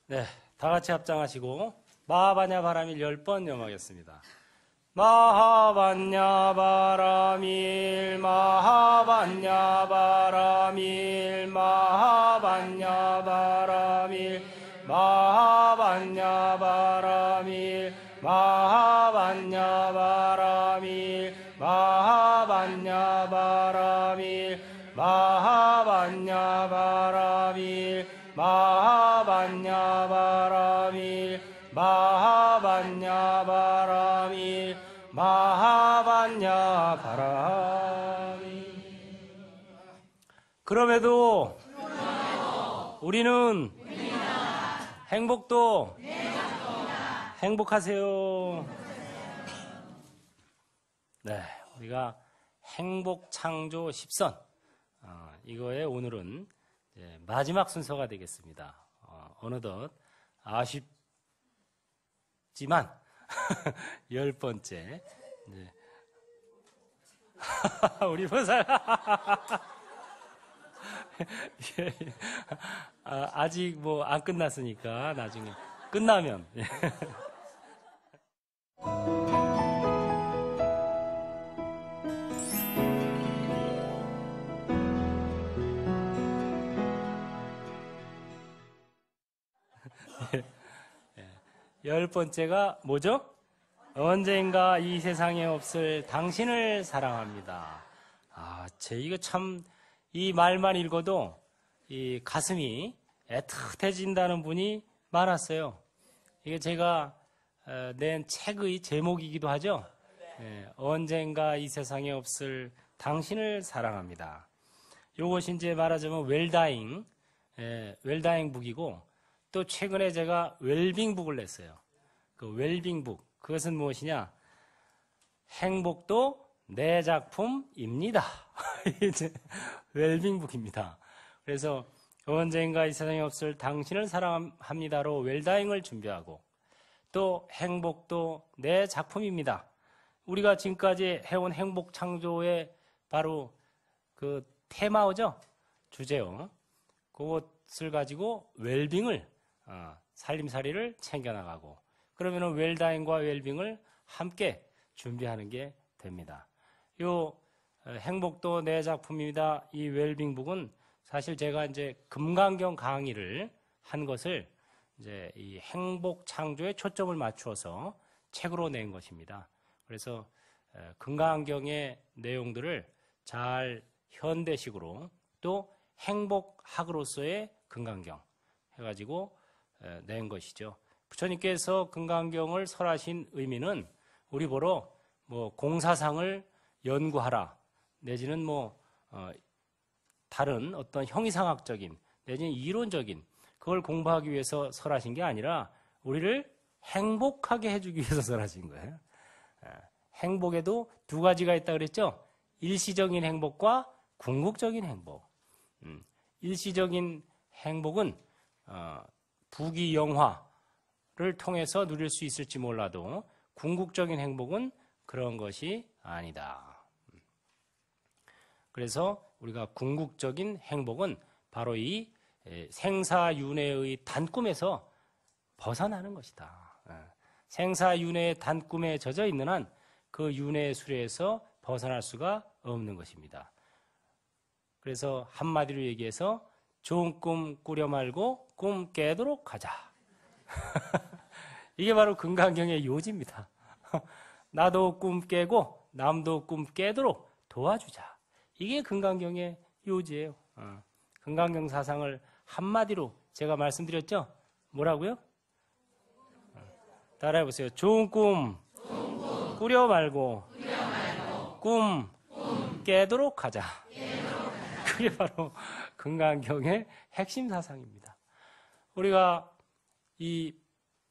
네, 다 같이 합장하시고 마하바냐 바라밀 10번 염하겠습니다. 마하바냐 바라밀 마하바냐 바라밀 마하바냐 바라밀 마하바냐 바라밀 마하바냐 바라밀 마하바냐 바라밀 마하바냐 바라밀 마하바냐 바라밀 마하바냐 바라밀 마하바냐 바라밀. 그럼에도 우리는 행복도 행복하세요. 네, 우리가 행복창조 10선 이거에 오늘은 마지막 순서가 되겠습니다. 어느덧 아쉽지만 10번째 네. 우리 보살 아직 뭐 안 끝났으니까 나중에 끝나면 10번째가 뭐죠? 언젠가 이 세상에 없을 당신을 사랑합니다. 이거 참, 이 말만 읽어도 이 가슴이 애틋해진다는 분이 많았어요. 이게 제가 낸 책의 제목이기도 하죠. 언젠가 이 세상에 없을 당신을 사랑합니다. 요것이 이제 말하자면 웰다잉 북이고, 또 최근에 제가 웰빙북을 냈어요. 그 웰빙북, 그것은 무엇이냐? 행복도 내 작품입니다. 이제 웰빙북입니다. 그래서 언젠가 이 세상에 없을 당신을 사랑합니다로 웰다잉을 준비하고, 또 행복도 내 작품입니다. 우리가 지금까지 해온 행복 창조의 바로 그 테마죠? 주제요. 그것을 가지고 웰빙을 살림살이를 챙겨나가고, 그러면 웰다잉과 웰빙을 함께 준비하는 게 됩니다. 요 행복도 내 작품입니다. 이 웰빙북은 사실 제가 이제 금강경 강의를 한 것을 이제 이 행복 창조에 초점을 맞추어서 책으로 낸 것입니다. 그래서 금강경의 내용들을 잘 현대식으로 또 행복학으로서의 금강경 해가지고 낸 것이죠. 부처님께서 금강경을 설하신 의미는 우리 보러 뭐 공사상을 연구하라 내지는 뭐 다른 어떤 형이상학적인 내지는 이론적인 그걸 공부하기 위해서 설하신 게 아니라 우리를 행복하게 해주기 위해서 설하신 거예요. 행복에도 두 가지가 있다 그랬죠. 일시적인 행복과 궁극적인 행복. 일시적인 행복은 부귀영화를 통해서 누릴 수 있을지 몰라도 궁극적인 행복은 그런 것이 아니다. 그래서 우리가 궁극적인 행복은 바로 이 생사윤회의 단꿈에서 벗어나는 것이다. 생사윤회의 단꿈에 젖어 있는 한 그 윤회의 수레에서 벗어날 수가 없는 것입니다. 그래서 한마디로 얘기해서 좋은 꿈 꾸려 말고 꿈 깨도록 하자. 이게 바로 금강경의 요지입니다. 나도 꿈 깨고 남도 꿈 깨도록 도와주자. 이게 금강경의 요지예요. 금강경 사상을 한마디로 제가 말씀드렸죠? 뭐라고요? 따라해보세요. 좋은 꿈 꾸려 말고 꿈 깨도록 하자. 그게 바로 금강경의 핵심 사상입니다. 우리가 이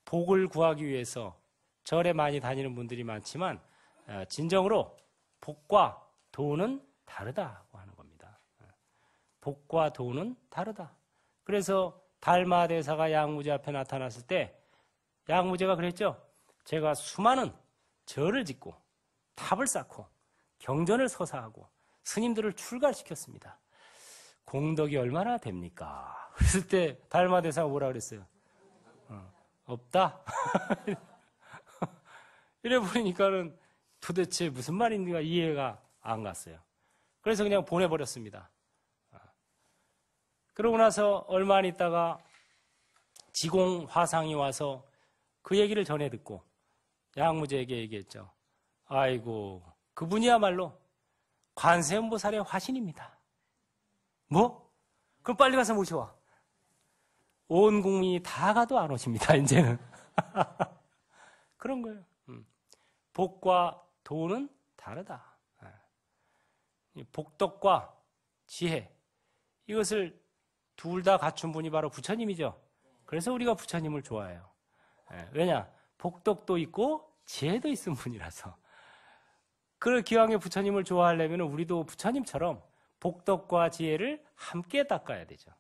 복을 구하기 위해서 절에 많이 다니는 분들이 많지만 진정으로 복과 도는 다르다고 하는 겁니다. 복과 도는 다르다. 그래서 달마대사가 양무제 앞에 나타났을 때 양무제가 그랬죠. 제가 수많은 절을 짓고 탑을 쌓고 경전을 서사하고 스님들을 출가시켰습니다. 공덕이 얼마나 됩니까? 그랬을 때 달마대사가 뭐라 그랬어요? 없다. 이래 버리니까는 도대체 무슨 말인가 이해가 안 갔어요. 그래서 그냥 보내버렸습니다. 그러고 나서 얼마 안 있다가 지공 화상이 와서 그 얘기를 전해 듣고 양무제에게 얘기했죠. 아이고, 그분이야말로 관세음보살의 화신입니다. 뭐? 그럼 빨리 가서 모셔와. 온 국민이 다 가도 안 오십니다, 이제는. 그런 거예요. 복과 도는 다르다. 복덕과 지혜, 이것을 둘 다 갖춘 분이 바로 부처님이죠. 그래서 우리가 부처님을 좋아해요. 왜냐? 복덕도 있고 지혜도 있은 분이라서. 그 기왕에 부처님을 좋아하려면 우리도 부처님처럼 복덕과 지혜를 함께 닦아야 되죠.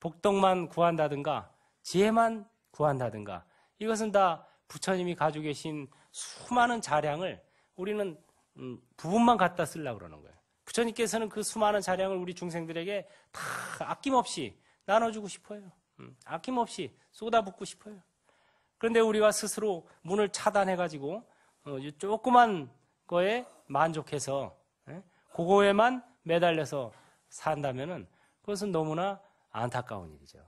복덕만 구한다든가 지혜만 구한다든가, 이것은 다 부처님이 가지고 계신 수많은 자량을 우리는 부분만 갖다 쓰려고 그러는 거예요. 부처님께서는 그 수많은 자량을 우리 중생들에게 다 아낌없이 나눠주고 싶어요. 아낌없이 쏟아붓고 싶어요. 그런데 우리가 스스로 문을 차단해가지고 조그만 거에 만족해서 그거에만 매달려서 산다면은 그것은 너무나 안타까운 일이죠.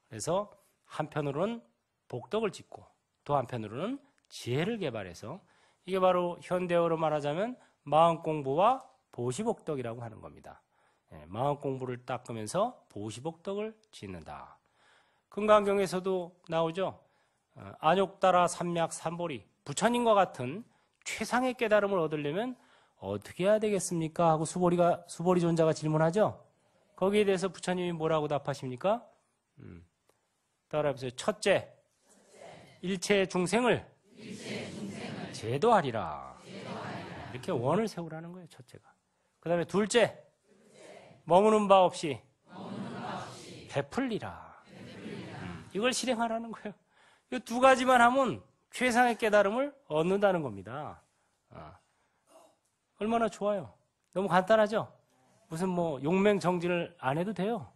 그래서 한편으로는 복덕을 짓고 또 한편으로는 지혜를 개발해서, 이게 바로 현대어로 말하자면 마음 공부와 보시복덕이라고 하는 겁니다. 마음 공부를 닦으면서 보시복덕을 짓는다. 금강경에서도 나오죠. 안욕따라 삼약 삼보리, 부처님과 같은 최상의 깨달음을 얻으려면 어떻게 해야 되겠습니까? 하고 수보리 존자가 질문하죠. 거기에 대해서 부처님이 뭐라고 답하십니까? 따라해보세요. 첫째, 일체 중생을 제도하리라. 이렇게 원을 세우라는 거예요, 첫째가. 그 다음에 둘째, 머무는 바 없이 베풀리라. 이걸 실행하라는 거예요. 이 두 가지만 하면 최상의 깨달음을 얻는다는 겁니다. 얼마나 좋아요. 너무 간단하죠? 무슨 뭐 용맹정진을 안 해도 돼요.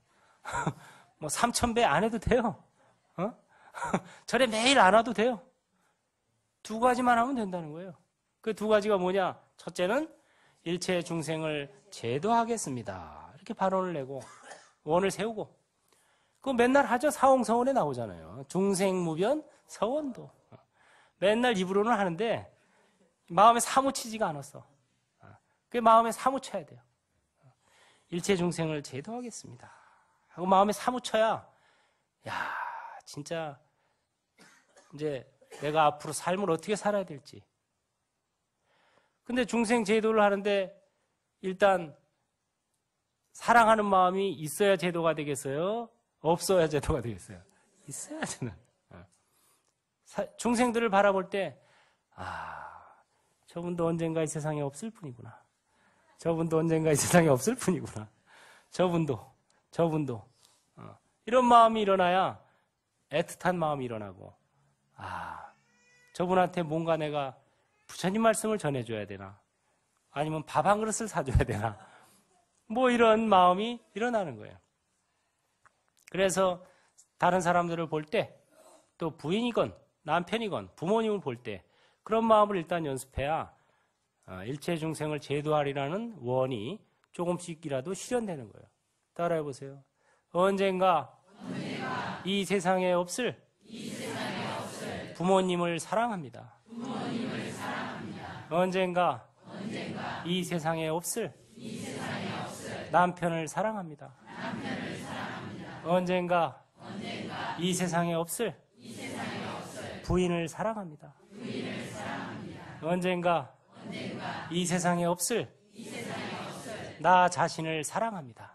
뭐 3000배 안 해도 돼요. 절에 매일 안 와도 돼요. 두 가지만 하면 된다는 거예요. 그 두 가지가 뭐냐? 첫째는 일체 중생을 제도하겠습니다. 이렇게 발언을 내고 원을 세우고, 그거 맨날 하죠. 사홍서원에 나오잖아요. 중생무변 서원도. 맨날 입으로는 하는데 마음에 사무치지가 않았어. 그게 마음에 사무쳐야 돼요. 일체 중생을 제도하겠습니다 하고 마음에 사무쳐야, 야, 진짜 이제 내가 앞으로 삶을 어떻게 살아야 될지. 근데 중생 제도를 하는데 일단 사랑하는 마음이 있어야 제도가 되겠어요? 없어야 제도가 되겠어요? 있어야지는. 중생들을 바라볼 때, 저분도 언젠가 이 세상에 없을 뿐이구나. 저분도 언젠가 이 세상에 없을 뿐이구나. 저분도. 이런 마음이 일어나야 애틋한 마음이 일어나고, 저분한테 뭔가 내가 부처님 말씀을 전해줘야 되나? 아니면 밥 한 그릇을 사줘야 되나? 뭐 이런 마음이 일어나는 거예요. 그래서 다른 사람들을 볼 때, 또 부인이건 남편이건 부모님을 볼 때 그런 마음을 일단 연습해야 일체 중생을 제도하리라는 원이 조금씩이라도 실현되는 거예요. 따라해 보세요. 언젠가 이 세상에 없을 부모님을 사랑합니다. 언젠가 이 세상에 없을 남편을 사랑합니다. 언젠가 이 세상에 없을 부인을 사랑합니다. 언젠가 이 세상에 없을 나 자신을 사랑합니다.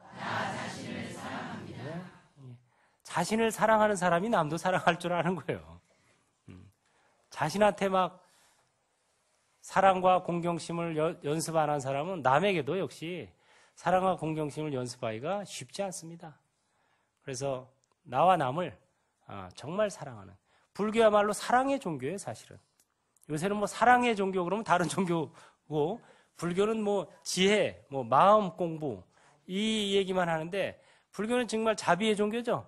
자신을 사랑하는 사람이 남도 사랑할 줄 아는 거예요. 자신한테 막 사랑과 공경심을 연습 안 한 사람은 남에게도 역시 사랑과 공경심을 연습하기가 쉽지 않습니다. 그래서 나와 남을 정말 사랑하는, 불교야말로 사랑의 종교예요, 사실은. 요새는 뭐 사랑의 종교 그러면 다른 종교고, 불교는 뭐 지혜, 뭐 마음 공부 이 얘기만 하는데, 불교는 정말 자비의 종교죠.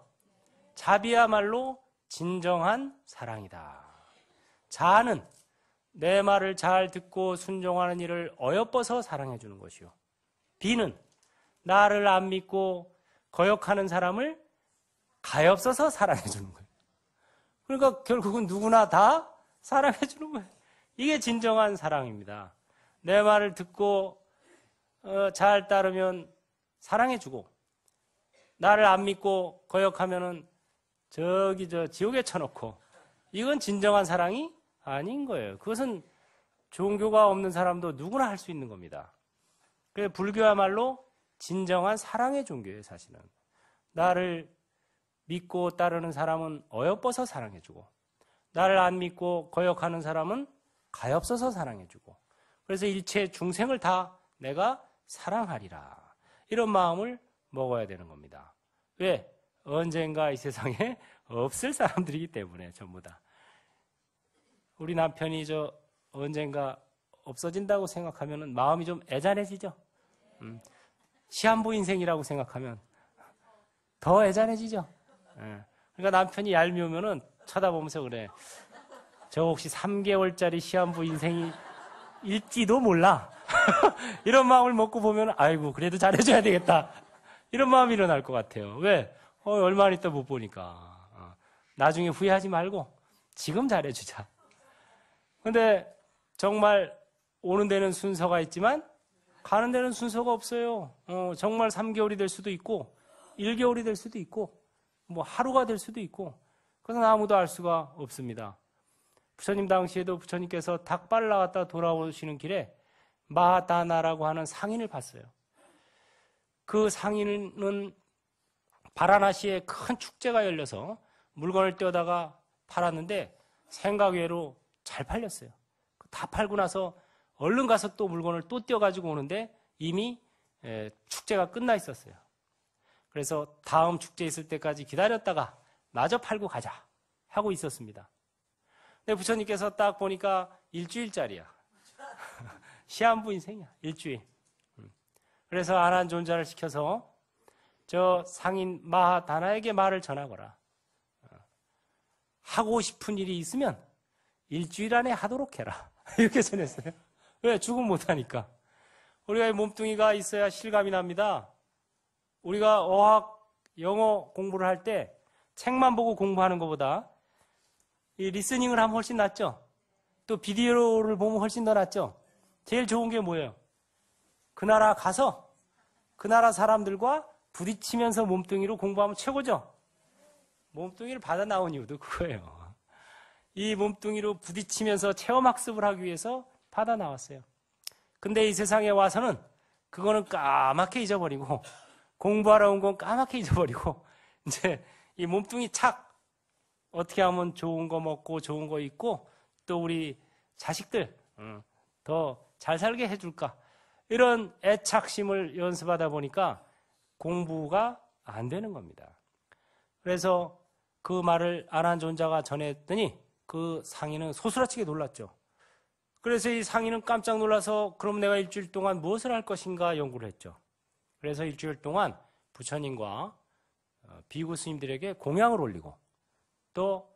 자비야말로 진정한 사랑이다. 자는 내 말을 잘 듣고 순종하는 이를 어여뻐서 사랑해 주는 것이요. 비는 나를 안 믿고 거역하는 사람을 가엾어서 사랑해 주는 거예요. 그러니까 결국은 누구나 다 사랑해 주는 거예요. 이게 진정한 사랑입니다. 내 말을 듣고 잘 따르면 사랑해 주고, 나를 안 믿고 거역하면은 저기 지옥에 쳐놓고, 이건 진정한 사랑이 아닌 거예요. 그것은 종교가 없는 사람도 누구나 할 수 있는 겁니다. 그래서 불교야말로 진정한 사랑의 종교예요. 사실은 나를 믿고 따르는 사람은 어여뻐서 사랑해주고, 나를 안 믿고 거역하는 사람은 가엾어서 사랑해주고, 그래서 일체 중생을 다 내가 사랑하리라, 이런 마음을 먹어야 되는 겁니다. 왜? 언젠가 이 세상에 없을 사람들이기 때문에. 전부 다 우리 남편이 언젠가 없어진다고 생각하면 마음이 좀 애잔해지죠. 시한부 인생이라고 생각하면 더 애잔해지죠. 그러니까 남편이 얄미우면은 쳐다보면서 그래. 저 혹시 3개월짜리 시한부 인생이 일지도 몰라. 이런 마음을 먹고 보면 아이고 그래도 잘해줘야 되겠다, 이런 마음이 일어날 것 같아요. 왜? 얼마 있다 못 보니까. 나중에 후회하지 말고 지금 잘해주자. 근데 정말 오는 데는 순서가 있지만 가는 데는 순서가 없어요. 정말 3개월이 될 수도 있고 1개월이 될 수도 있고 뭐 하루가 될 수도 있고, 그것은 아무도 알 수가 없습니다. 부처님 당시에도 부처님께서 닭발 나갔다 돌아오시는 길에 마하다나라고 하는 상인을 봤어요. 그 상인은 바라나시에 큰 축제가 열려서 물건을 떼어다가 팔았는데 생각 외로 잘 팔렸어요. 다 팔고 나서 얼른 가서 또 물건을 또 떼어가지고 오는데 이미 축제가 끝나 있었어요. 그래서 다음 축제 있을 때까지 기다렸다가 마저 팔고 가자 하고 있었습니다. 근데 부처님께서 딱 보니까 일주일짜리야. 시한부 인생이야, 일주일. 그래서 아난존자를 시켜서 저 상인 마하다나에게 말을 전하거라. 하고 싶은 일이 있으면 일주일 안에 하도록 해라. 이렇게 전했어요. 왜? 죽으면 못하니까. 우리가 몸뚱이가 있어야 실감이 납니다. 우리가 어학, 영어 공부를 할 때 책만 보고 공부하는 것보다 이 리스닝을 하면 훨씬 낫죠. 또 비디오를 보면 훨씬 더 낫죠. 제일 좋은 게 뭐예요? 그 나라 가서 그 나라 사람들과 부딪히면서 몸뚱이로 공부하면 최고죠. 몸뚱이를 받아 나온 이유도 그거예요. 이 몸뚱이로 부딪히면서 체험학습을 하기 위해서 받아 나왔어요. 근데 이 세상에 와서는 그거는 까맣게 잊어버리고, 공부하러 온 건 까맣게 잊어버리고, 이제 이 몸뚱이 착, 어떻게 하면 좋은 거 먹고 좋은 거 입고 또 우리 자식들 더 잘 살게 해줄까, 이런 애착심을 연습하다 보니까 공부가 안 되는 겁니다. 그래서 그 말을 아난존자가 전했더니 그 상인은 소스라치게 놀랐죠. 그래서 이 상인은 깜짝 놀라서 그럼 내가 일주일 동안 무엇을 할 것인가 연구를 했죠. 그래서 일주일 동안 부처님과 비구 스님들에게 공양을 올리고 또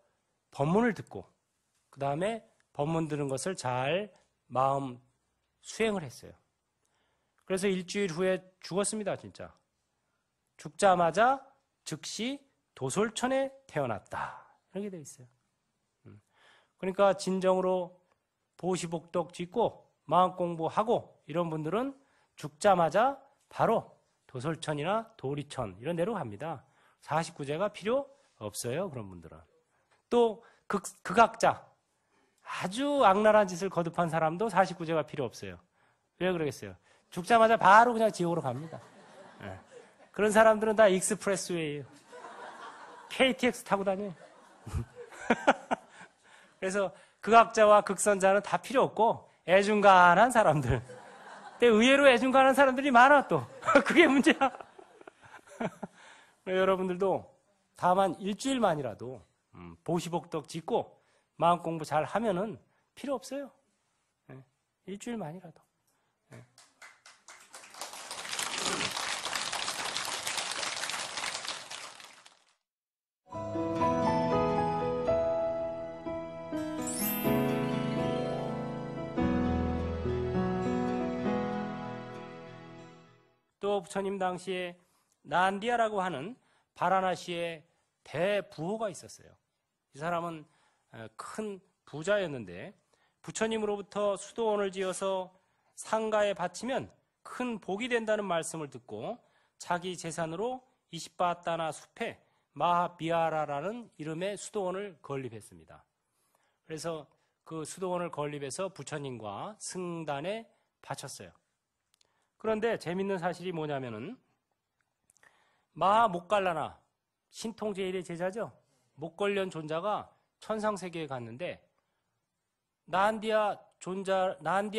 법문을 듣고 그 다음에 법문 들은 것을 잘 마음 수행을 했어요. 그래서 일주일 후에 죽었습니다. 진짜. 죽자마자 즉시 도솔천에 태어났다, 이렇게 되어 있어요. 그러니까 진정으로 보시복덕 짓고 마음 공부하고 이런 분들은 죽자마자 바로 도솔천이나 도리천 이런 데로 갑니다. 49제가 필요 없어요. 그런 분들은. 또 극악자, 아주 악랄한 짓을 거듭한 사람도 49제가 필요 없어요. 왜 그러겠어요? 죽자마자 바로 그냥 지옥으로 갑니다. 네. 그런 사람들은 다 익스프레스웨이예요. KTX 타고 다녀요. 그래서 극악자와 극선자는 다 필요 없고 애중간한 사람들. 근데 의외로 애중간한 사람들이 많아 또. 그게 문제야. 여러분들도 다만 일주일만이라도 보시복덕 짓고 마음 공부 잘 하면은 필요 없어요. 네. 일주일만이라도. 네. 과거 부처님 당시에 난디아라고 하는 바라나시의 대부호가 있었어요. 이 사람은 큰 부자였는데 부처님으로부터 수도원을 지어서 상가에 바치면 큰 복이 된다는 말씀을 듣고 자기 재산으로 20바따나 숲에 마하비하라라는 이름의 수도원을 건립했습니다. 그래서 그 수도원을 건립해서 부처님과 승단에 바쳤어요. 그런데 재밌는 사실이 뭐냐면은 마하 모갈라나 신통제일의 제자죠. 목걸련 존자가 천상세계에 갔는데 난디아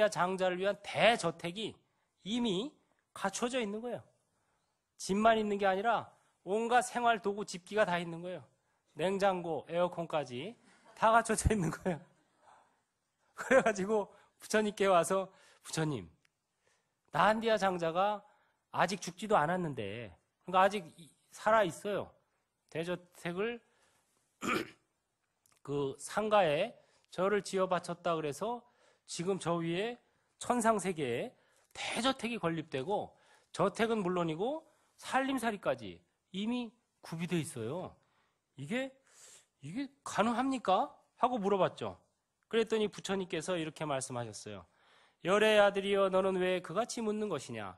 장자를 위한 대저택이 이미 갖춰져 있는 거예요. 집만 있는 게 아니라 온갖 생활 도구 집기가 다 있는 거예요. 냉장고, 에어컨까지 다 갖춰져 있는 거예요. 그래가지고 부처님께 와서 부처님, 난디아 장자가 아직 죽지도 않았는데, 그러니까 아직 살아 있어요. 대저택을 그 상가에 저를 지어 바쳤다 그래서 지금 저 위에 천상세계에 대저택이 건립되고 저택은 물론이고 살림살이까지 이미 구비되어 있어요. 이게 가능합니까? 하고 물어봤죠. 그랬더니 부처님께서 이렇게 말씀하셨어요. 열의 아들이여 너는 왜 그같이 묻는 것이냐?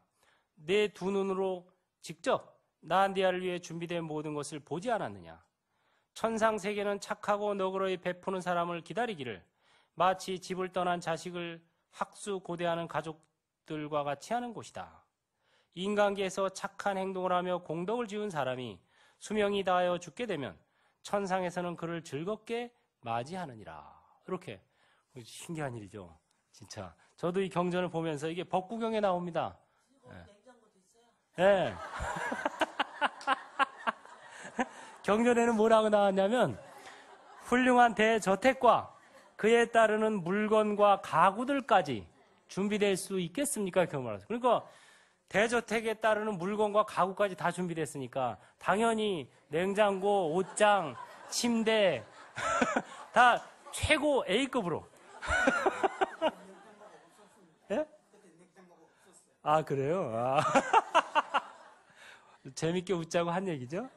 내 두 눈으로 직접 난디아를 위해 준비된 모든 것을 보지 않았느냐? 천상세계는 착하고 너그러이 베푸는 사람을 기다리기를 마치 집을 떠난 자식을 학수고대하는 가족들과 같이 하는 곳이다. 인간계에서 착한 행동을 하며 공덕을 지은 사람이 수명이 다하여 죽게 되면 천상에서는 그를 즐겁게 맞이하느니라. 이렇게 신기한 일이죠. 진짜 저도 이 경전을 보면서 이게 법구경에 나옵니다. 냉장고도 있어요? 네. 경전에는 뭐라고 나왔냐면 훌륭한 대저택과 그에 따르는 물건과 가구들까지 준비될 수 있겠습니까? 이렇게 말했어요. 그러니까 대저택에 따르는 물건과 가구까지 다 준비됐으니까 당연히 냉장고, 옷장, 침대 다 최고 A급으로. 예? 아, 그래요? 아. 재밌게 웃자고 한 얘기죠?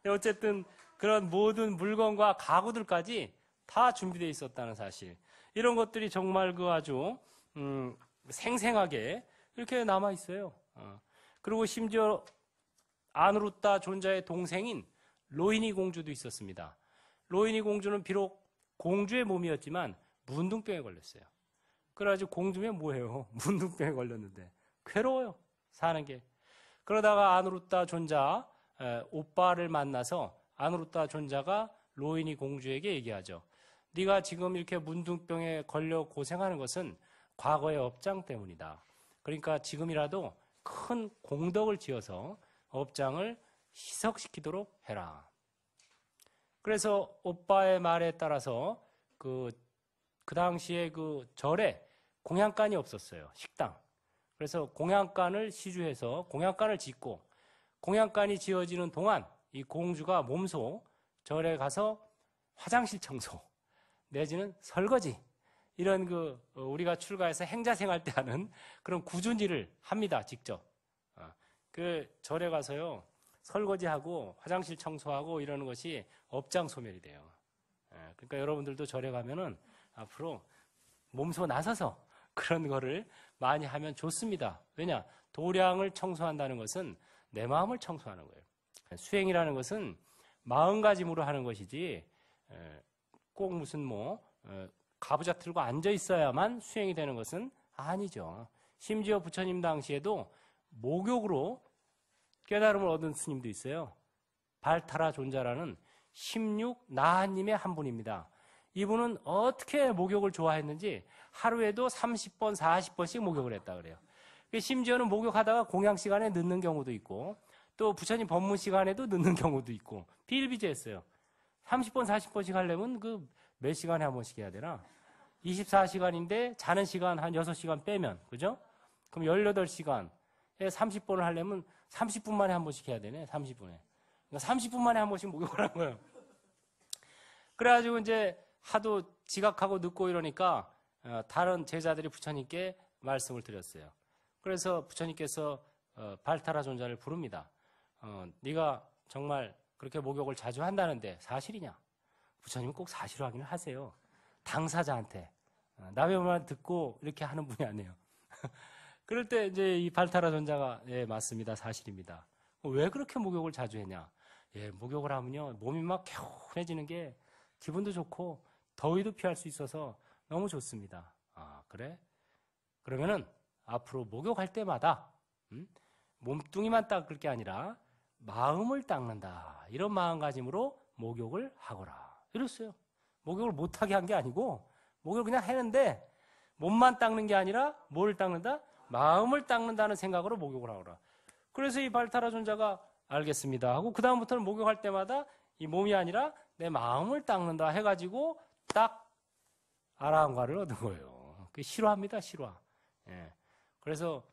어쨌든 그런 모든 물건과 가구들까지 다 준비되어 있었다는 사실. 이런 것들이 정말 그 아주 생생하게 이렇게 남아 있어요. 그리고 심지어 아누루타 존자의 동생인 로히니 공주도 있었습니다. 로히니 공주는 비록 공주의 몸이었지만 문둥병에 걸렸어요. 그래가지고 공주면 뭐예요? 문둥병에 걸렸는데 괴로워요. 사는 게. 그러다가 아누루타 존자 오빠를 만나서 아누루타 존자가 로히니 공주에게 얘기하죠. 네가 지금 이렇게 문둥병에 걸려 고생하는 것은 과거의 업장 때문이다. 그러니까 지금이라도 큰 공덕을 지어서 업장을 희석시키도록 해라. 그래서 오빠의 말에 따라서 그 당시에 그 절에 공양간이 없었어요. 식당. 그래서 공양간을 시주해서 공양간을 짓고 공양간이 지어지는 동안 이 공주가 몸소 절에 가서 화장실 청소 내지는 설거지 이런 우리가 출가해서 행자생활 때 하는 그런 굳은 일을 합니다. 직접. 그 절에 가서요. 설거지하고 화장실 청소하고 이러는 것이 업장 소멸이 돼요. 그러니까 여러분들도 절에 가면은 앞으로 몸소 나서서 그런 거를 많이 하면 좋습니다. 왜냐? 도량을 청소한다는 것은 내 마음을 청소하는 거예요. 수행이라는 것은 마음가짐으로 하는 것이지 꼭 무슨 가부좌 틀고 앉아 있어야만 수행이 되는 것은 아니죠. 심지어 부처님 당시에도 목욕으로 깨달음을 얻은 스님도 있어요. 발타라 존자라는 16나하님의 한 분입니다. 이분은 어떻게 목욕을 좋아했는지 하루에도 30번, 40번씩 목욕을 했다 그래요. 심지어는 목욕하다가 공양 시간에 늦는 경우도 있고 또 부처님 법문 시간에도 늦는 경우도 있고 비일비재했어요. 30번, 40번씩 하려면 몇 시간에 한 번씩 해야 되나? 24시간인데 자는 시간 한 6시간 빼면, 그죠? 그럼 18시간. 30번을 하려면 30분 만에 한 번씩 해야 되네, 30분에. 그러니까 30분 만에 한 번씩 목욕을 한 거예요. 그래가지고 이제 하도 지각하고 늦고 이러니까 다른 제자들이 부처님께 말씀을 드렸어요. 그래서 부처님께서 발타라 존자를 부릅니다. 네가 정말 그렇게 목욕을 자주 한다는데 사실이냐? 부처님은 꼭 사실로 확인을 하세요. 당사자한테. 남의 말 듣고 이렇게 하는 분이 아니에요. 그럴 때 이제 이 발타라 존자가 예, 맞습니다. 사실입니다. 왜 그렇게 목욕을 자주 했냐? 예, 목욕을 하면요. 몸이 막 개운해지는 게 기분도 좋고 더위도 피할 수 있어서 너무 좋습니다. 아, 그래? 그러면은 앞으로 목욕할 때마다 몸뚱이만 닦을 게 아니라 마음을 닦는다. 이런 마음가짐으로 목욕을 하거라. 이랬어요. 목욕을 못하게 한 게 아니고 목욕을 그냥 했는데 몸만 닦는 게 아니라 뭘 닦는다? 마음을 닦는다는 생각으로 목욕을 하거라. 그래서 이 발타라 존자가 알겠습니다 하고 그 다음부터는 목욕할 때마다 이 몸이 아니라 내 마음을 닦는다 해가지고 딱 아라한과를 얻은 거예요. 그 실화입니다, 실화. 예. 그래서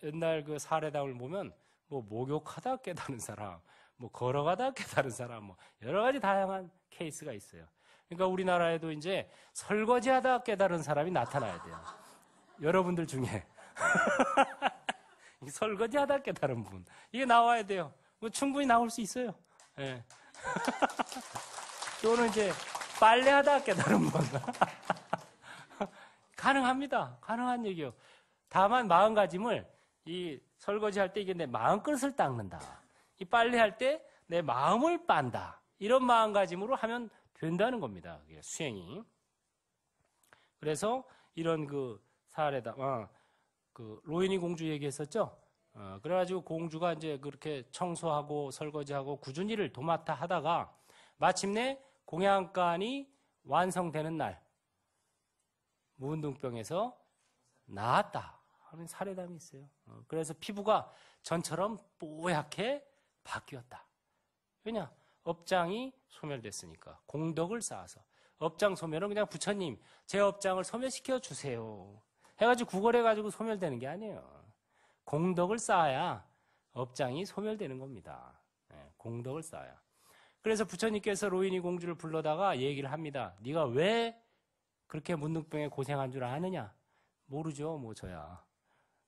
옛날 그 사례담을 보면 뭐 목욕하다 깨달은 사람, 뭐 걸어가다 깨달은 사람, 뭐 여러 가지 다양한 케이스가 있어요. 그러니까 우리나라에도 이제 설거지하다 깨달은 사람이 나타나야 돼요. 여러분들 중에 설거지하다 깨달은 분, 이게 나와야 돼요. 뭐 충분히 나올 수 있어요. 예. 또는 이제 빨래하다 깨달은 분. 가능합니다. 가능한 얘기요. 다만 마음가짐을 이 설거지할 때 이게 내 마음끝을 닦는다. 이 빨래할 때 내 마음을 빤다. 이런 마음가짐으로 하면 된다는 겁니다. 수행이. 그래서 이런 그 사례다. 그 로히니 공주 얘기했었죠. 그래가지고 공주가 이제 그렇게 청소하고 설거지하고 꾸준히 일을 도맡아 하다가 마침내 공양간이 완성되는 날 무운동병에서 나았다 하는 사례담이 있어요. 그래서 피부가 전처럼 뽀얗게 바뀌었다. 왜냐? 업장이 소멸됐으니까. 공덕을 쌓아서. 업장 소멸은 그냥 부처님 제 업장을 소멸시켜 주세요 해가지고 구걸해가지고 소멸되는 게 아니에요. 공덕을 쌓아야 업장이 소멸되는 겁니다. 네, 공덕을 쌓아야. 그래서 부처님께서 로히니 공주를 불러다가 얘기를 합니다. 네가 왜 그렇게 문둥병에 고생한 줄 아느냐? 모르죠, 뭐 저야.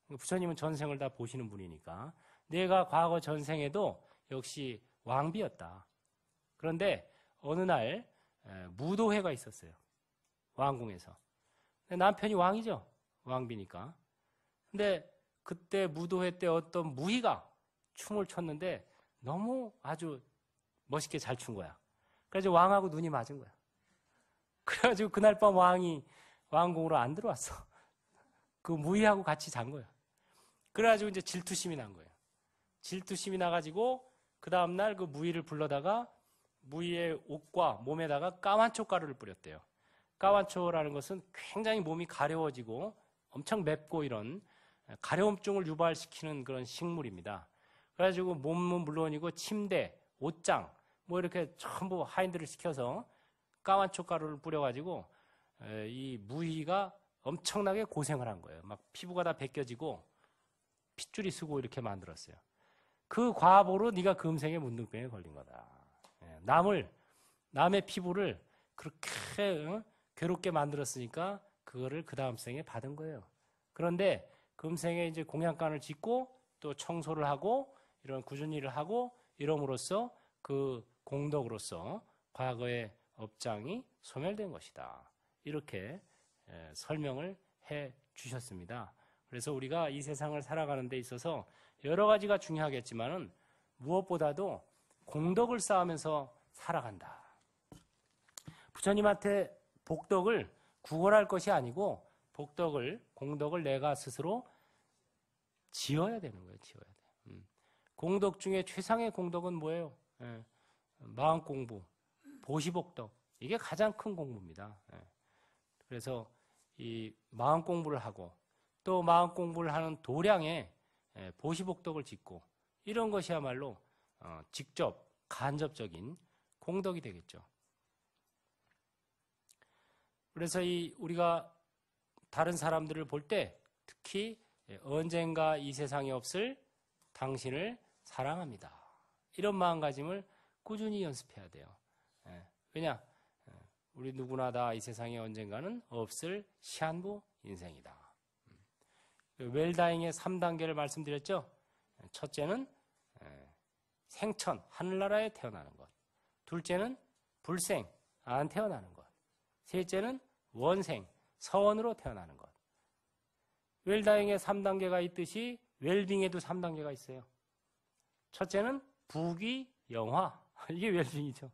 부처님은 전생을 다 보시는 분이니까. 내가 과거 전생에도 역시 왕비였다. 그런데 어느 날 무도회가 있었어요. 왕궁에서. 남편이 왕이죠. 왕비니까. 근데 그때 무도회 때 어떤 무희가 춤을 췄는데 너무 아주 멋있게 잘 춘 거야. 그래서 왕하고 눈이 맞은 거야. 그래가지고 그날 밤 왕이 왕궁으로 안 들어왔어. 그 무희하고 같이 잔 거야. 그래가지고 이제 질투심이 난 거예요. 질투심이 나가지고 그 다음날 그 무희를 불러다가 무희의 옷과 몸에다가 까만초가루를 뿌렸대요. 까만초라는 것은 굉장히 몸이 가려워지고 엄청 맵고 이런 가려움증을 유발시키는 그런 식물입니다. 그래가지고 몸은 물론이고 침대, 옷장 뭐 이렇게 전부 하인들을 시켜서 까만초가루를 뿌려가지고 이 무희가 엄청나게 고생을 한 거예요. 막 피부가 다 벗겨지고 핏줄이 쓰고 이렇게 만들었어요. 그 과보로 네가 금생에 문둥병에 걸린 거다. 남의 피부를 그렇게 괴롭게 만들었으니까 그거를 그 다음 생에 받은 거예요. 그런데 금생에 이제 공양간을 짓고 또 청소를 하고 이런 꾸준히 일을 하고 이럼으로써 그 공덕으로서 과거의 업장이 소멸된 것이다. 이렇게 설명을 해 주셨습니다. 그래서 우리가 이 세상을 살아가는 데 있어서 여러 가지가 중요하겠지만은 무엇보다도 공덕을 쌓으면서 살아간다. 부처님한테 복덕을 구걸할 것이 아니고 공덕을 내가 스스로 지어야 되는 거예요. 지어야 돼. 공덕 중에 최상의 공덕은 뭐예요? 마음 공부, 보시복덕. 이게 가장 큰 공부입니다. 그래서 이 마음 공부를 하고 또 마음 공부를 하는 도량에 보시복덕을 짓고 이런 것이야말로 직접 간접적인 공덕이 되겠죠. 그래서 우리가 다른 사람들을 볼 때 특히 언젠가 이 세상에 없을 당신을 사랑합니다. 이런 마음가짐을 꾸준히 연습해야 돼요. 왜냐? 우리 누구나 다 이 세상에 언젠가는 없을 시한부 인생이다. 웰다잉의 3단계를 말씀드렸죠? 첫째는 생천, 하늘나라에 태어나는 것. 둘째는 불생, 안 태어나는 것. 셋째는 원생, 서원으로 태어나는 것. 웰다잉에 3단계가 있듯이 웰빙에도 3단계가 있어요. 첫째는 부귀, 영화. 이게 웰빙이죠.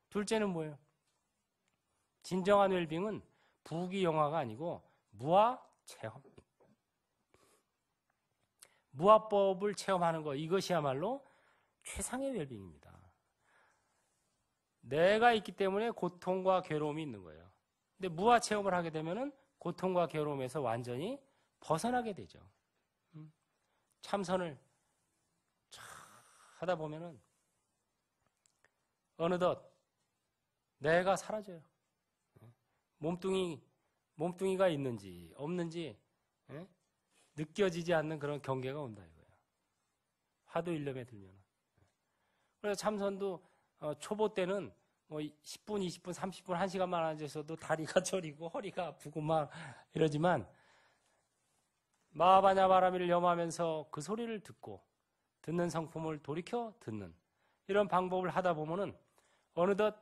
둘째는 뭐예요? 진정한 웰빙은 부귀, 영화가 아니고 무아 체험. 무아법을 체험하는 것, 이것이야말로 최상의 웰빙입니다. 내가 있기 때문에 고통과 괴로움이 있는 거예요. 근데 무아 체험을 하게 되면은 고통과 괴로움에서 완전히 벗어나게 되죠. 참선을 하다 보면은 어느덧 내가 사라져요. 몸뚱이가 있는지 없는지 느껴지지 않는 그런 경계가 온다 이거예요. 화두 일념에 들면. 그래서 참선도 초보 때는 뭐 10분, 20분, 30분, 1시간만 앉아서도 다리가 저리고 허리가 아프고 막 이러지만 마하바냐 바라미를 염하면서 그 소리를 듣고 듣는 성품을 돌이켜 듣는 이런 방법을 하다 보면은 어느덧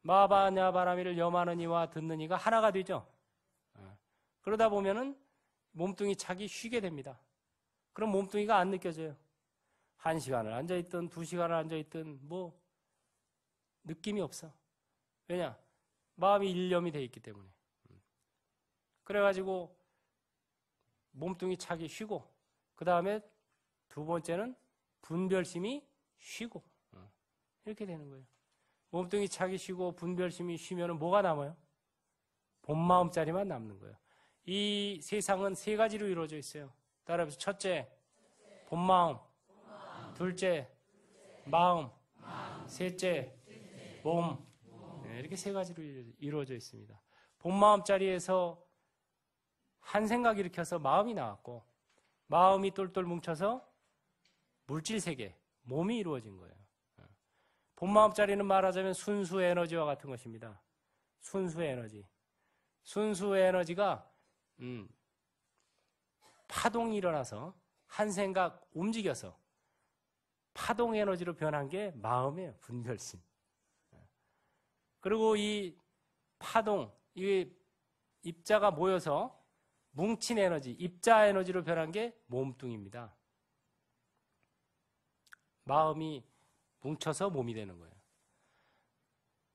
마하바냐 바라미를 염하는 이와 듣는 이가 하나가 되죠. 그러다 보면은 몸뚱이 차기 쉬게 됩니다. 그럼 몸뚱이가 안 느껴져요. 1시간을 앉아있든 2시간을 앉아있든 뭐 느낌이 없어. 왜냐? 마음이 일념이 돼 있기 때문에. 그래가지고 몸뚱이 차기 쉬고 그 다음에 두 번째는 분별심이 쉬고 이렇게 되는 거예요. 몸뚱이 차기 쉬고 분별심이 쉬면 뭐가 남아요? 본마음짜리만 남는 거예요. 이 세상은 세 가지로 이루어져 있어요. 따라해서 첫째, 본마음. 둘째, 마음. 셋째, 몸. 이렇게 세 가지로 이루어져 있습니다. 본마음짜리에서 한 생각 일으켜서 마음이 나왔고 마음이 똘똘 뭉쳐서 물질세계, 몸이 이루어진 거예요. 본마음짜리는 말하자면 순수 에너지와 같은 것입니다. 순수 에너지. 순수 에너지가 파동이 일어나서 한 생각 움직여서 파동 에너지로 변한 게 마음이에요. 분별심. 그리고 이 파동, 이 입자가 모여서 뭉친 에너지, 입자 에너지로 변한 게 몸뚱입니다. 마음이 뭉쳐서 몸이 되는 거예요.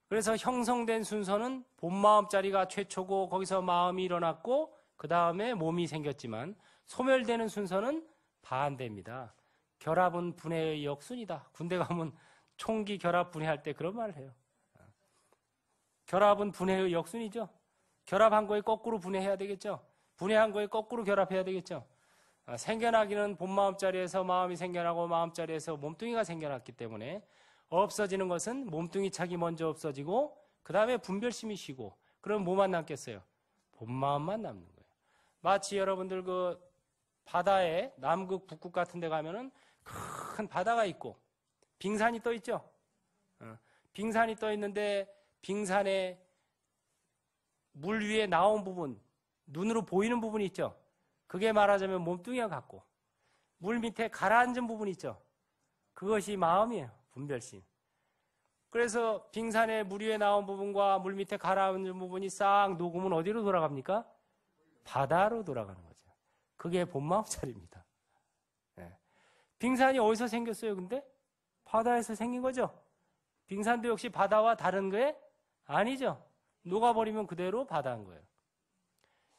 그래서 형성된 순서는 본마음짜리가 최초고 거기서 마음이 일어났고 그 다음에 몸이 생겼지만 소멸되는 순서는 반대입니다. 결합은 분해의 역순이다. 군대 가면 총기 결합 분해할 때 그런 말을 해요. 결합은 분해의 역순이죠. 결합한 거에 거꾸로 분해해야 되겠죠. 분해한 거에 거꾸로 결합해야 되겠죠. 생겨나기는 본마음짜리에서 마음이 생겨나고 마음짜리에서 몸뚱이가 생겨났기 때문에 없어지는 것은 몸뚱이 차기 먼저 없어지고 그 다음에 분별심이 쉬고 그럼 뭐만 남겠어요? 본마음만 남는 거예요. 마치 여러분들 그 바다에 남극, 북극 같은 데 가면은 큰 바다가 있고 빙산이 떠 있죠. 빙산이 떠 있는데 빙산에 물 위에 나온 부분, 눈으로 보이는 부분이 있죠. 그게 말하자면 몸뚱이와 같고 물 밑에 가라앉은 부분이 있죠. 그것이 마음이에요. 분별심. 그래서 빙산에 물 위에 나온 부분과 물 밑에 가라앉은 부분이 싹 녹으면 어디로 돌아갑니까? 바다로 돌아가는 거죠. 그게 본마음짜리입니다. 네. 빙산이 어디서 생겼어요? 근데 바다에서 생긴 거죠. 빙산도 역시 바다와 다른 게 아니죠. 녹아버리면 그대로 바다인 거예요.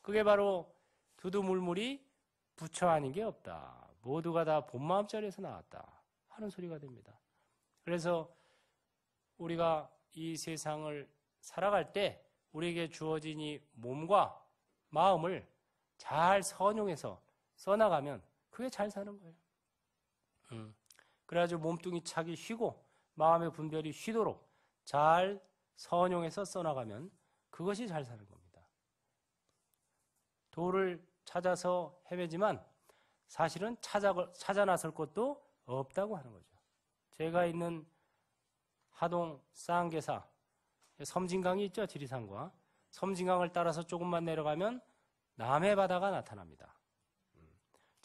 그게 바로 두두물물이 부처 아닌 게 없다. 모두가 다 본마음짜리에서 나왔다 하는 소리가 됩니다. 그래서 우리가 이 세상을 살아갈 때 우리에게 주어진 이 몸과 마음을 잘 선용해서 써나가면 그게 잘 사는 거예요. 그래가지고 몸뚱이 차기 쉬고 마음의 분별이 쉬도록 잘 선용해서 써나가면 그것이 잘 사는 겁니다. 도를 찾아서 헤매지만 사실은 찾아 나설 곳도 없다고 하는 거죠. 제가 있는 하동 쌍계사 섬진강이 있죠. 지리산과 섬진강을 따라서 조금만 내려가면 남해 바다가 나타납니다.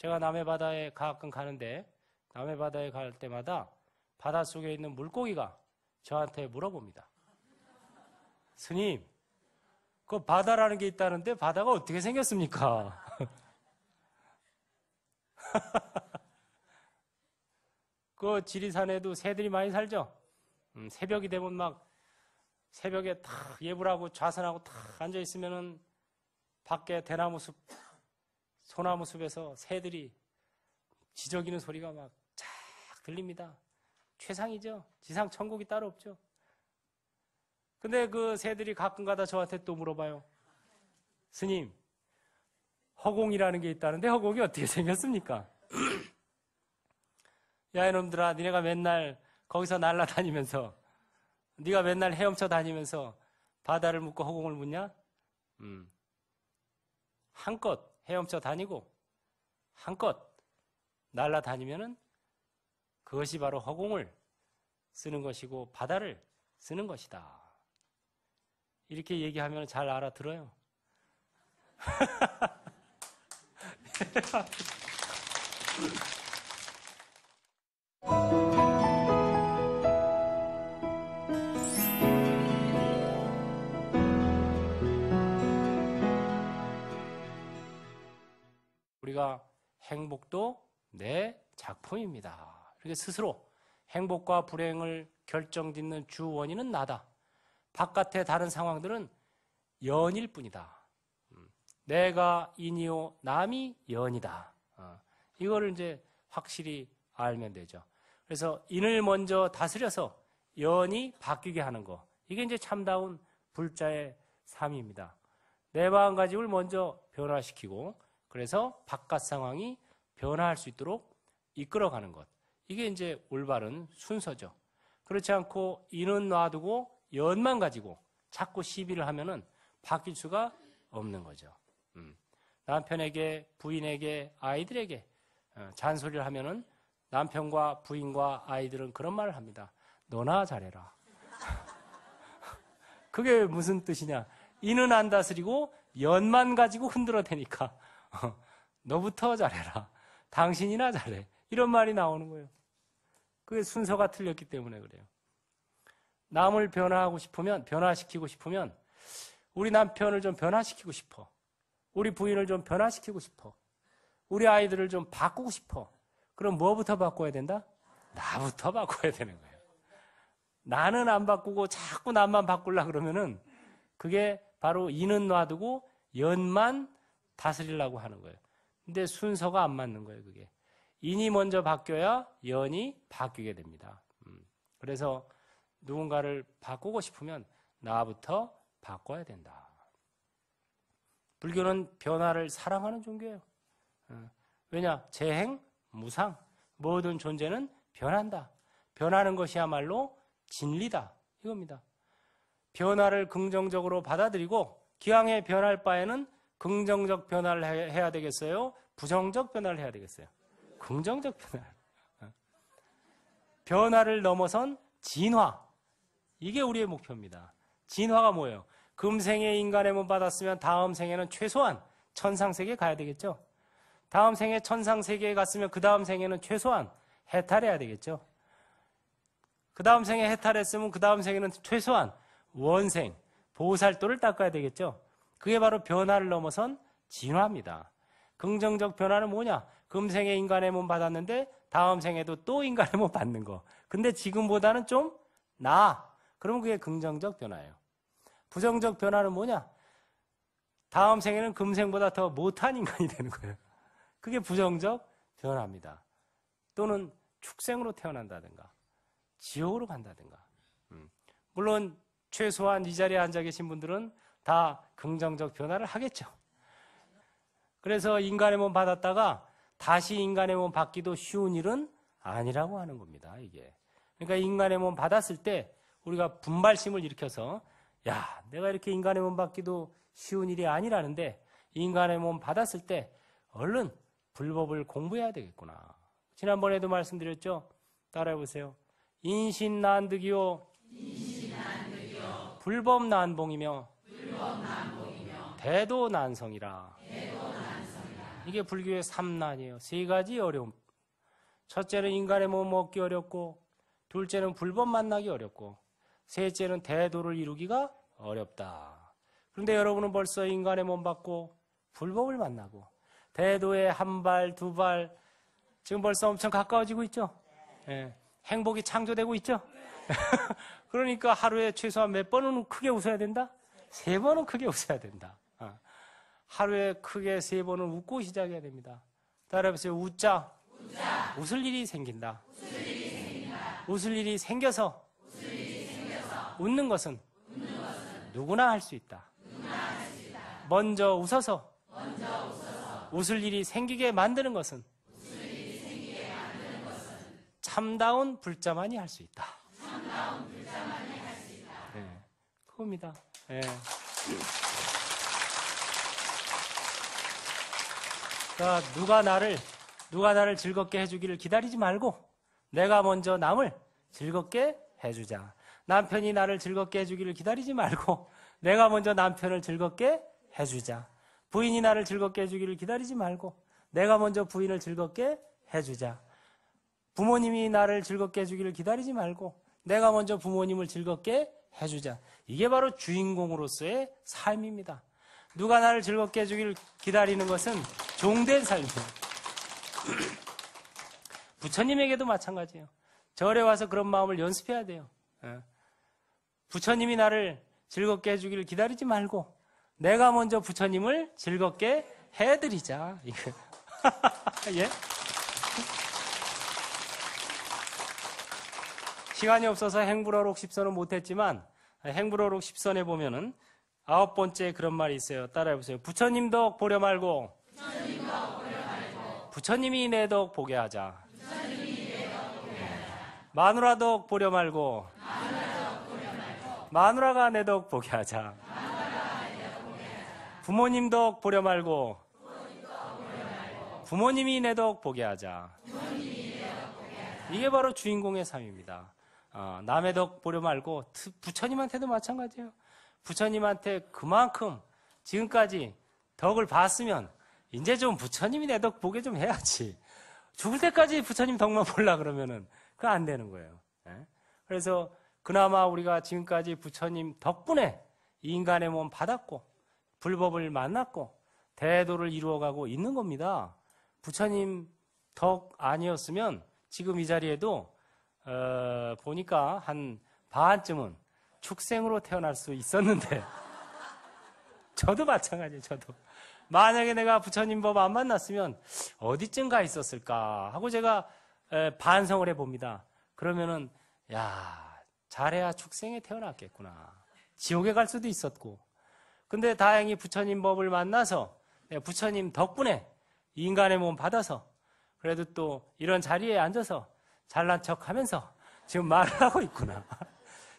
제가 남해바다에 가끔 가는데 남해바다에 갈 때마다 바닷속에 있는 물고기가 저한테 물어봅니다. 스님, 그 바다라는 게 있다는데 바다가 어떻게 생겼습니까? 그 지리산에도 새들이 많이 살죠? 새벽이 되면 막 새벽에 탁 예불하고 좌선하고 탁 앉아있으면은 밖에 대나무 숲, 소나무 숲에서 새들이 지저귀는 소리가 막 쫙 들립니다. 최상이죠? 지상 천국이 따로 없죠? 근데 그 새들이 가끔 가다 저한테 또 물어봐요. 스님, 허공이라는 게 있다는데 허공이 어떻게 생겼습니까? 야 이놈들아, 니네가 맨날 거기서 날아다니면서 네가 맨날 헤엄쳐 다니면서 바다를 묻고 허공을 묻냐? 한껏 헤엄쳐 다니고 한껏 날아다니면은 그것이 바로 허공을 쓰는 것이고 바다를 쓰는 것이다. 이렇게 얘기하면 잘 알아들어요. 우리가 행복도 내 작품입니다. 이렇게 스스로 행복과 불행을 결정짓는 주 원인은 나다. 바깥의 다른 상황들은 연일 뿐이다. 내가 인이요 남이 연이다. 이거를 이제 확실히 알면 되죠. 그래서 인을 먼저 다스려서 연이 바뀌게 하는 거. 이게 이제 참다운 불자의 삶입니다. 내 마음가짐을 먼저 변화시키고 그래서 바깥 상황이 변화할 수 있도록 이끌어가는 것. 이게 이제 올바른 순서죠. 그렇지 않고 인은 놔두고 연만 가지고 자꾸 시비를 하면은 바뀔 수가 없는 거죠. 남편에게, 부인에게, 아이들에게 잔소리를 하면은 남편과 부인과 아이들은 그런 말을 합니다. 너나 잘해라. 그게 무슨 뜻이냐? 인은 안 다스리고 연만 가지고 흔들어대니까 너부터 잘해라. 당신이나 잘해. 이런 말이 나오는 거예요. 그게 순서가 틀렸기 때문에 그래요. 남을 변화시키고 싶으면 우리 남편을 좀 변화시키고 싶어. 우리 부인을 좀 변화시키고 싶어. 우리 아이들을 좀 바꾸고 싶어. 그럼 뭐부터 바꿔야 된다? 나부터 바꿔야 되는 거예요. 나는 안 바꾸고 자꾸 남만 바꾸려고 그러면은 그게 바로 인은 놔두고 연만 다스리려고 하는 거예요. 근데 순서가 안 맞는 거예요, 그게. 인이 먼저 바뀌어야 연이 바뀌게 됩니다. 그래서 누군가를 바꾸고 싶으면 나부터 바꿔야 된다. 불교는 변화를 사랑하는 종교예요. 왜냐? 재행, 무상. 모든 존재는 변한다. 변하는 것이야말로 진리다. 이겁니다. 변화를 긍정적으로 받아들이고 기왕에 변할 바에는 긍정적 변화를 해야 되겠어요? 부정적 변화를 해야 되겠어요? 긍정적 변화. 변화를 넘어선 진화. 이게 우리의 목표입니다. 진화가 뭐예요? 금생에 인간의 몸 받았으면 다음 생에는 최소한 천상세계에 가야 되겠죠? 다음 생에 천상세계에 갔으면 그 다음 생에는 최소한 해탈해야 되겠죠? 그 다음 생에 해탈했으면 그 다음 생에는 최소한 원생, 보살도를 닦아야 되겠죠? 그게 바로 변화를 넘어선 진화입니다. 긍정적 변화는 뭐냐? 금생에 인간의 몸 받았는데 다음 생에도 또 인간의 몸 받는 거. 근데 지금보다는 좀 나아. 그러면 그게 긍정적 변화예요. 부정적 변화는 뭐냐? 다음 생에는 금생보다 더 못한 인간이 되는 거예요. 그게 부정적 변화입니다. 또는 축생으로 태어난다든가 지옥으로 간다든가. 물론 최소한 이 자리에 앉아 계신 분들은 다 긍정적 변화를 하겠죠. 그래서 인간의 몸 받았다가 다시 인간의 몸 받기도 쉬운 일은 아니라고 하는 겁니다. 이게. 그러니까 인간의 몸 받았을 때 우리가 분발심을 일으켜서 야, 내가 이렇게 인간의 몸 받기도 쉬운 일이 아니라는데 인간의 몸 받았을 때 얼른 불법을 공부해야 되겠구나. 지난번에도 말씀드렸죠? 따라해보세요. 인신난득이요. 불법난봉이며 대도난성이라. 이게 불교의 삼난이에요. 세 가지 어려움. 첫째는 인간의 몸 먹기 어렵고, 둘째는 불법 만나기 어렵고, 셋째는 대도를 이루기가 어렵다. 그런데 여러분은 벌써 인간의 몸 받고 불법을 만나고 대도에 한 발, 두 발, 지금 벌써 엄청 가까워지고 있죠? 예, 행복이 창조되고 있죠? 그러니까 하루에 최소한 몇 번은 크게 웃어야 된다? 3번은 크게 웃어야 된다. 하루에 크게 3번은 웃고 시작해야 됩니다. 따라해보세요. 웃자. 웃을 일이 생긴다. 웃을 일이 생겨서 웃는 것은 누구나 할 수 있다. 먼저 웃어서 웃을 일이 생기게 만드는 것은 참다운 불자만이 할 수 있다. 네, 그겁니다. 네. 자, 누가 나를 즐겁게 해주기를 기다리지 말고 내가 먼저 남을 즐겁게 해주자. 남편이 나를 즐겁게 해주기를 기다리지 말고 내가 먼저 남편을 즐겁게 해주자. 부인이 나를 즐겁게 해주기를 기다리지 말고 내가 먼저 부인을 즐겁게 해주자. 부모님이 나를 즐겁게 해주기를 기다리지 말고 내가 먼저 부모님을 즐겁게 해주자. 이게 바로 주인공으로서의 삶입니다. 누가 나를 즐겁게 해주기를 기다리는 것은 종된 삶이에요. 부처님에게도 마찬가지예요. 절에 와서 그런 마음을 연습해야 돼요. 부처님이 나를 즐겁게 해주기를 기다리지 말고 내가 먼저 부처님을 즐겁게 해드리자. 예? 시간이 없어서 행불어록 10선은 못했지만 행불어록 10선에 보면은 9번째 그런 말이 있어요. 따라해보세요. 부처님 덕 보려 말고 부처님이 내 덕 보게 하자. 마누라 덕 보려 말고 마누라가 내 덕 보게 하자. 부모님 덕 보려 말고 부모님이 내 덕 보게 하자. 이게 바로 주인공의 삶입니다. 남의 덕 보려 말고 부처님한테도 마찬가지예요. 부처님한테 그만큼 지금까지 덕을 봤으면 이제 좀 부처님이 내 덕 보게 좀 해야지. 죽을 때까지 부처님 덕만 보려 그러면은 그거 안 되는 거예요. 그래서 그나마 우리가 지금까지 부처님 덕분에 인간의 몸 받았고 불법을 만났고 대도를 이루어가고 있는 겁니다. 부처님 덕 아니었으면 지금 이 자리에도 보니까 한 반쯤은 축생으로 태어날 수 있었는데 저도 마찬가지예요. 저도 만약에 내가 부처님 법 안 만났으면 어디쯤 가 있었을까 하고 제가 반성을 해봅니다. 그러면은 야, 잘해야 축생에 태어났겠구나. 지옥에 갈 수도 있었고. 근데 다행히 부처님 법을 만나서 부처님 덕분에 인간의 몸 받아서 그래도 또 이런 자리에 앉아서 잘난 척하면서 지금 말을 하고 있구나.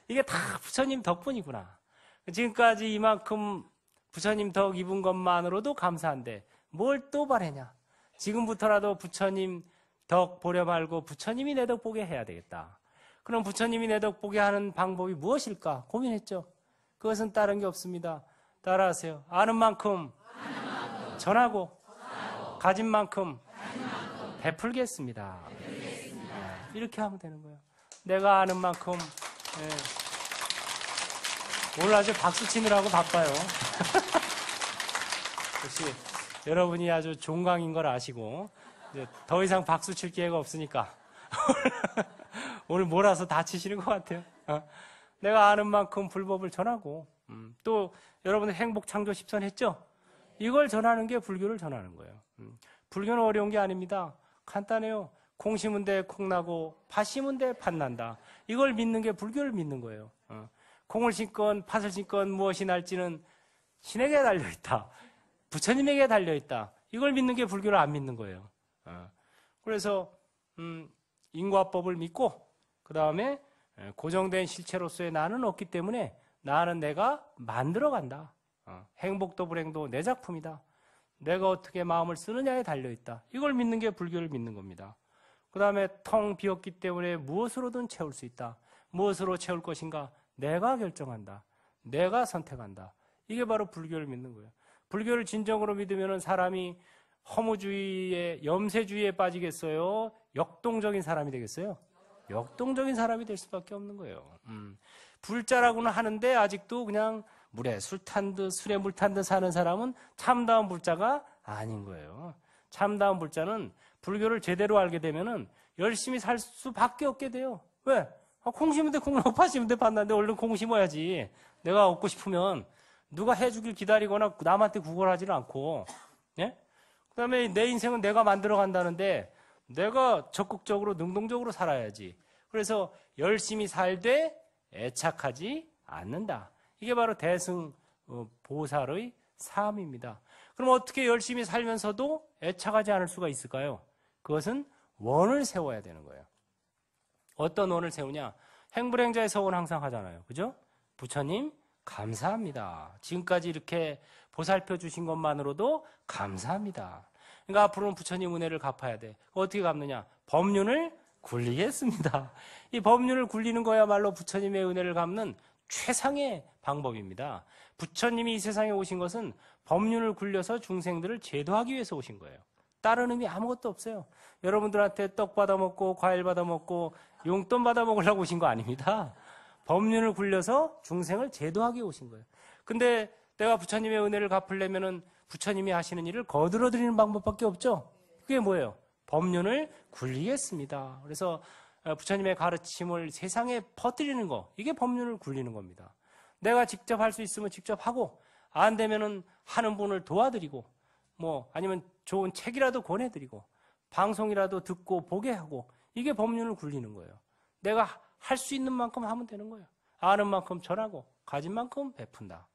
이게 다 부처님 덕분이구나. 지금까지 이만큼 부처님 덕 입은 것만으로도 감사한데 뭘 또 바라냐. 지금부터라도 부처님 덕 보려 말고 부처님이 내 덕 보게 해야 되겠다. 그럼 부처님이 내 덕 보게 하는 방법이 무엇일까 고민했죠. 그것은 다른 게 없습니다. 따라하세요. 아는 만큼 전하고 가진 만큼 베풀겠습니다. 이렇게 하면 되는 거예요. 내가 아는 만큼. 오늘 아주 박수 치느라고 바빠요. 역시 여러분이 아주 종강인 걸 아시고 이제 더 이상 박수 칠 기회가 없으니까 오늘 몰아서 다 치시는 것 같아요. 내가 아는 만큼 불법을 전하고 또 여러분들 행복 창조 10선 했죠? 이걸 전하는 게 불교를 전하는 거예요. 불교는 어려운 게 아닙니다. 간단해요. 콩 심은 데 콩 나고 팥 심은 데 팥 난다. 이걸 믿는 게 불교를 믿는 거예요. 콩을 심건 팥을 심건 무엇이 날지는 신에게 달려있다. 부처님에게 달려있다. 이걸 믿는 게 불교를 안 믿는 거예요. 그래서 인과법을 믿고 그 다음에 고정된 실체로서의 나는 없기 때문에 나는 내가 만들어간다. 행복도 불행도 내 작품이다. 내가 어떻게 마음을 쓰느냐에 달려있다. 이걸 믿는 게 불교를 믿는 겁니다. 그 다음에 텅 비었기 때문에 무엇으로든 채울 수 있다. 무엇으로 채울 것인가? 내가 결정한다. 내가 선택한다. 이게 바로 불교를 믿는 거예요. 불교를 진정으로 믿으면 사람이 허무주의에, 염세주의에 빠지겠어요? 역동적인 사람이 되겠어요? 역동적인 사람이 될 수밖에 없는 거예요. 불자라고는 하는데 아직도 그냥 물에 술 탄 듯 술에 물 탄 듯 사는 사람은 참다운 불자가 아닌 거예요. 참다운 불자는 불교를 제대로 알게 되면은 열심히 살 수밖에 없게 돼요. 왜? 콩 심은 데 콩, 팥 심은 데 팥 나는데 얼른 콩 심어야지. 내가 얻고 싶으면 누가 해주길 기다리거나 남한테 구걸하지는 않고, 예? 그 다음에 내 인생은 내가 만들어 간다는데 내가 적극적으로 능동적으로 살아야지. 그래서 열심히 살되 애착하지 않는다. 이게 바로 대승 보살의 삶입니다. 그럼 어떻게 열심히 살면서도 애착하지 않을 수가 있을까요? 그것은 원을 세워야 되는 거예요. 어떤 원을 세우냐? 행불행자의 서원 항상 하잖아요. 그죠? 부처님 감사합니다. 지금까지 이렇게 보살펴 주신 것만으로도 감사합니다. 그러니까 앞으로는 부처님 은혜를 갚아야 돼. 어떻게 갚느냐? 법륜을 굴리겠습니다. 이 법륜을 굴리는 거야말로 부처님의 은혜를 갚는 최상의 방법입니다. 부처님이 이 세상에 오신 것은 법륜을 굴려서 중생들을 제도하기 위해서 오신 거예요. 다른 의미 아무것도 없어요. 여러분들한테 떡 받아먹고 과일 받아먹고 용돈 받아먹으려고 오신 거 아닙니다. 법륜을 굴려서 중생을 제도하기 위해 오신 거예요. 근데 내가 부처님의 은혜를 갚으려면은 부처님이 하시는 일을 거들어드리는 방법밖에 없죠. 그게 뭐예요? 법륜을 굴리겠습니다. 그래서 부처님의 가르침을 세상에 퍼뜨리는 거, 이게 법륜을 굴리는 겁니다. 내가 직접 할 수 있으면 직접 하고, 안 되면은 하는 분을 도와드리고, 뭐 아니면 좋은 책이라도 권해드리고, 방송이라도 듣고 보게 하고, 이게 법륜을 굴리는 거예요. 내가 할 수 있는 만큼 하면 되는 거예요. 아는 만큼 전하고 가진 만큼 베푼다.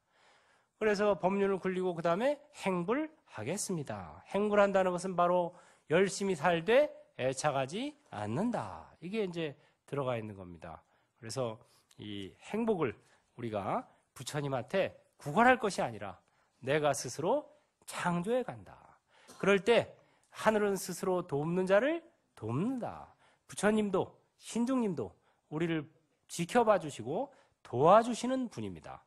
그래서 법륜을 굴리고 그 다음에 행불하겠습니다. 행불한다는 것은 바로 열심히 살되 애착하지 않는다. 이게 이제 들어가 있는 겁니다. 그래서 이 행복을 우리가 부처님한테 구걸할 것이 아니라 내가 스스로 창조해 간다. 그럴 때 하늘은 스스로 돕는 자를 돕는다. 부처님도 신중님도 우리를 지켜봐 주시고 도와주시는 분입니다.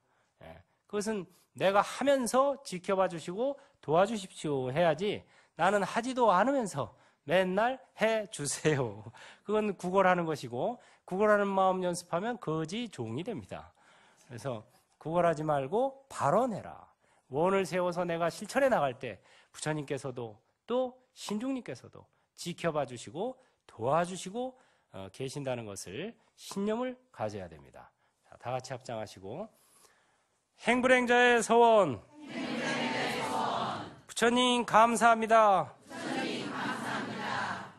그것은 내가 하면서 지켜봐 주시고 도와주십시오 해야지 나는 하지도 않으면서 맨날 해주세요. 그건 구걸하는 것이고 구걸하는 마음 연습하면 거지 종이 됩니다. 그래서 구걸하지 말고 발언해라. 원을 세워서 내가 실천해 나갈 때 부처님께서도 또 신중님께서도 지켜봐 주시고 도와주시고 계신다는 것을 신념을 가져야 됩니다. 자, 다 같이 합장하시고 행불행자의 서원, 부처님 감사합니다.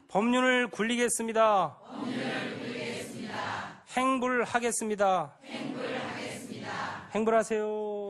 법륜을 굴리겠습니다. 행불하겠습니다. 행불하세요.